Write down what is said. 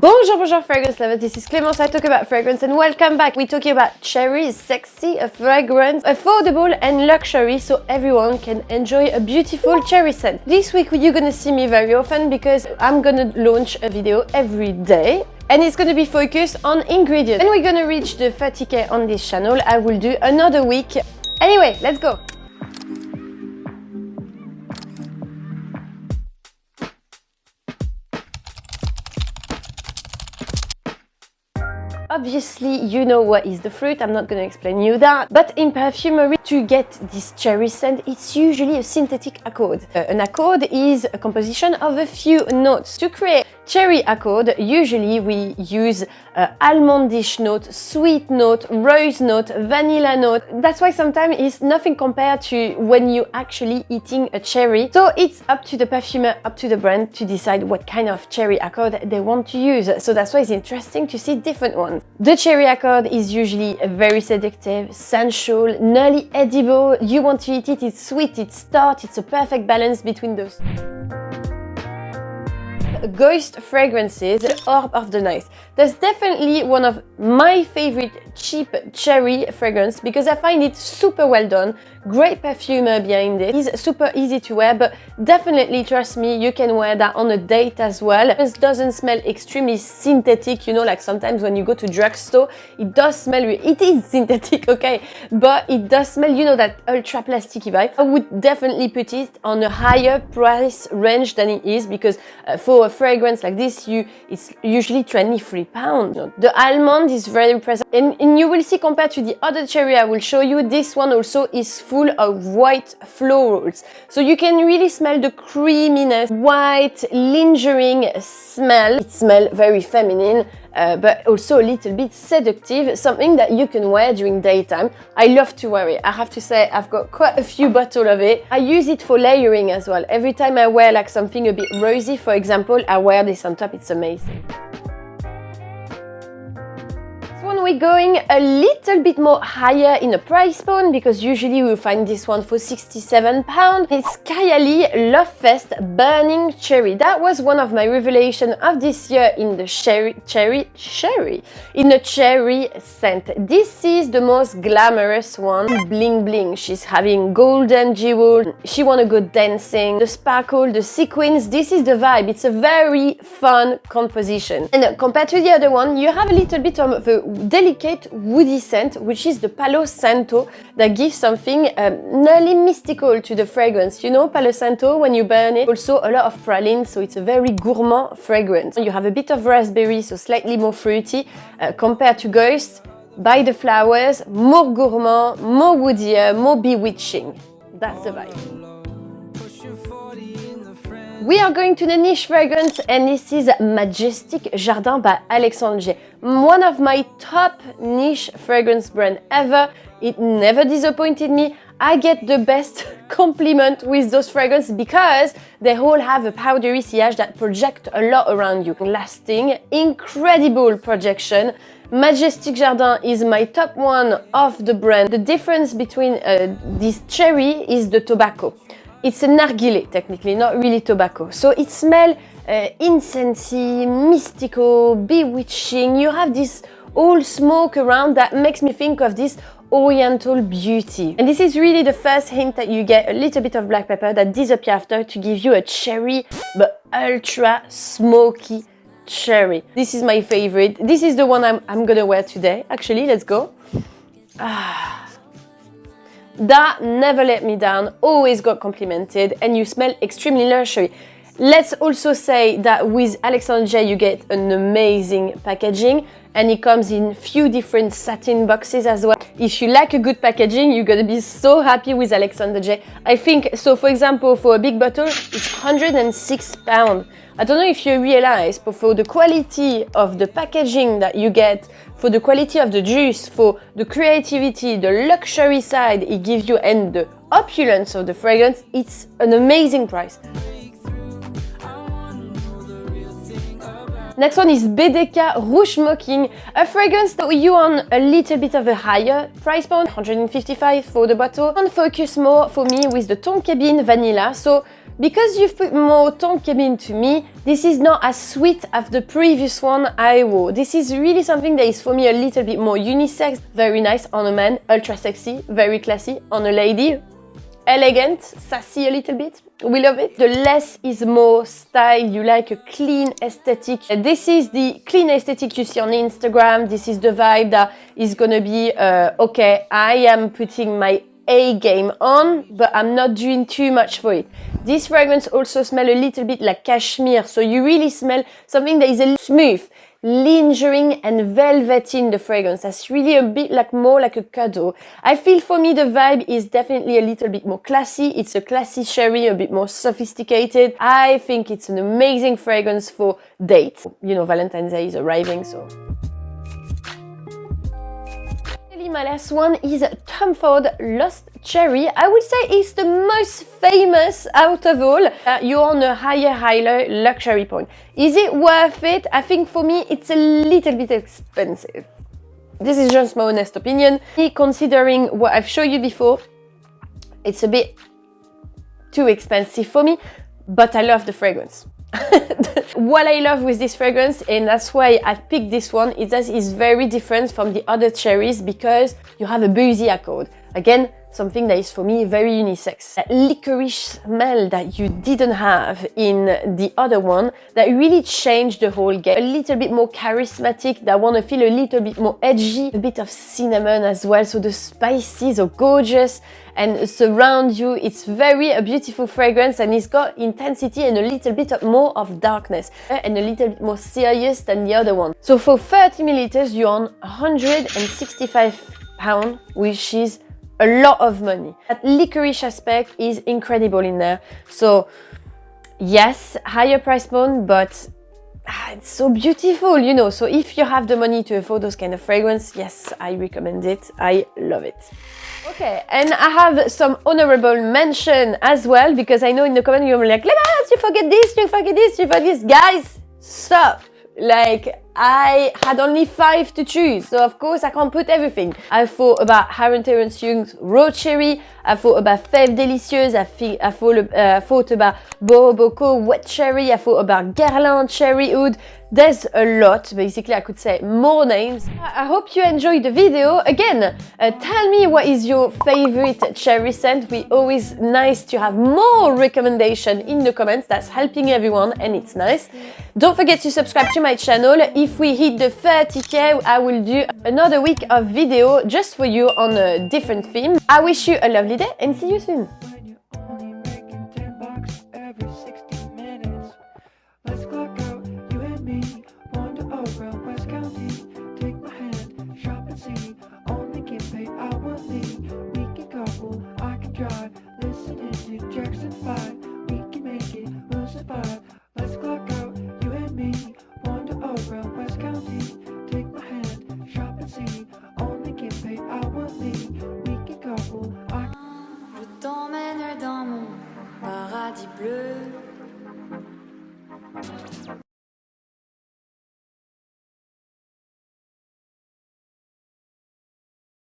Bonjour fragrance lovers, this is Clemence, I talk about fragrance and welcome back. We're talking about cherry, sexy, a fragrance, affordable and luxury so everyone can enjoy a beautiful cherry scent. This week you're gonna see me very often because I'm gonna launch a video every day. And it's gonna be focused on ingredients. When we're gonna reach the 30k on this channel, I will do another week. Anyway, let's go. Obviously, you know what is the fruit, I'm not going to explain you that. But in perfumery, to get this cherry scent, it's usually a synthetic accord. An accord is a composition of a few notes. To create cherry accord, usually we use almondish note, sweet note, rose note, vanilla note. That's why sometimes it's nothing compared to when you're actually eating a cherry. So it's up to the perfumer, up to the brand to decide what kind of cherry accord they want to use. So that's why it's interesting to see different ones. The cherry accord is usually very seductive, sensual, nearly edible. You want to eat it, it's sweet, it's tart, it's a perfect balance between those. Ghost fragrances, the orb of the night. That's definitely one of my favorite cheap cherry fragrance because I find it super well done, great perfumer behind it. It's super easy to wear, but definitely trust me, you can wear that on a date as well. It doesn't smell extremely synthetic, you know, like sometimes when you go to drugstore, it does smell, it is synthetic, okay, but it does smell, you know, that ultra plasticky vibe. I would definitely put it on a higher price range than it is because for a fragrance like this, it's usually £23. The almond is very present, and you will see compared to the other cherry I will show you, this one also is full of white florals. So you can really smell the creaminess, white, lingering smell. It smells very feminine, but also a little bit seductive, something that you can wear during daytime. I love to wear it. I have to say I've got quite a few bottles of it. I use it for layering as well. Every time I wear like something a bit rosy, for example, I wear this on top. It's amazing. We're going a little bit more higher in the price point because usually we'll find this one for £67. It's Kayali Lovefest Burning Cherry. That was one of my revelations of this year in the cherry scent. This is the most glamorous one. Bling bling. She's having golden jewel. She wanna go dancing. The sparkle, the sequins. This is the vibe. It's a very fun composition. And compared to the other one, you have a little bit of a delicate woody scent, which is the Palo Santo, that gives something nearly mystical to the fragrance. You know, Palo Santo, when you burn it, also a lot of praline, so it's a very gourmand fragrance. You have a bit of raspberry, so slightly more fruity, compared to Ghost, by the flowers, more gourmand, more woodier, more bewitching. That's the vibe. We are going to the niche fragrance, and this is Majestic Jardin by Alexandre. One of my top niche fragrance brand ever. It never disappointed me. I get the best compliment with those fragrances because they all have a powdery sillage that project a lot around you. Lasting, incredible projection. Majestic Jardin is my top one of the brand. The difference between this cherry is the tobacco. It's a narguilé, technically, not really tobacco. So it smells incensey, mystical, bewitching. You have this old smoke around that makes me think of this oriental beauty. And this is really the first hint that you get a little bit of black pepper that disappears after to give you a cherry, but ultra smoky cherry. This is my favorite. This is the one I'm gonna wear today. Actually, let's go. That never let me down, always got complimented, and you smell extremely luxury. Let's also say that with Alexandre you get an amazing packaging, and it comes in few different satin boxes as well. If you like a good packaging, you're gonna be so happy with Alexandre. I think, so for example, for a big bottle, it's £106. I don't know if you realize, but for the quality of the packaging that you get, for the quality of the juice, for the creativity, the luxury side it gives you, and the opulence of the fragrance, it's an amazing price. Next one is BDK Rouge Smocking, a fragrance that you on a little bit of a higher price point, 155 for the bottle, and focus more for me with the Tonka Bean Vanilla. So Because you've put more tonka into me, this is not as sweet as the previous one I wore. This is really something that is for me a little bit more unisex, very nice on a man, ultra sexy, very classy on a lady, elegant, sassy a little bit. We love it. The less is more style. You like a clean aesthetic. This is the clean aesthetic you see on Instagram. This is the vibe that is gonna be, okay, I am putting my A game on, but I'm not doing too much for it. This fragrance also smells a little bit like cashmere, so you really smell something that is a smooth, lingering and velvety in the fragrance. That's really a bit like more like a cuddle. I feel for me the vibe is definitely a little bit more classy. It's a classy cherry, a bit more sophisticated. I think it's an amazing fragrance for dates. You know, Valentine's Day is arriving, so. My last one is Tom Ford Lost Cherry. I would say it's the most famous out of all. You're on a higher luxury point. Is it worth it? I think for me it's a little bit expensive. This is just my honest opinion. Considering what I've shown you before, it's a bit too expensive for me, but I love the fragrance. What I love with this fragrance, and that's why I picked this one, is that it's very different from the other cherries because you have a boozy accord. Again, something that is for me very unisex. That licorice smell that you didn't have in the other one, that really changed the whole game. A little bit more charismatic, that want to feel a little bit more edgy, a bit of cinnamon as well, so the spices are gorgeous and surround you. It's very a beautiful fragrance, and it's got intensity and a little bit more of darkness and a little bit more serious than the other one. So for 30 milliliters, you're on £165, which is a lot of money. That licorice aspect is incredible in there. So yes, higher price point, but it's so beautiful, you know. So if you have the money to afford those kind of fragrance, yes, I recommend it. I love it. Okay, and I have some honorable mention as well, because I know in the comment you're like, Clemence, you forget this, you forget this, you forget this. Guys, stop. Like, I had only 5 to choose, so of course I can't put everything. I thought about Harry Terence Young's Raw Cherry, I thought about Fève Délicieuse, I thought about Boroboco Wet Cherry, I thought about Guerlain Cherry Oud. There's a lot, basically I could say more names. I hope you enjoyed the video. Again, tell me what is your favorite cherry scent. We always nice to have more recommendation in the comments. That's helping everyone and it's nice. Don't forget to subscribe to my channel. If we hit the 30k, I will do another week of video just for you on a different theme. I wish you a lovely day and see you soon. Dans mon paradis bleu.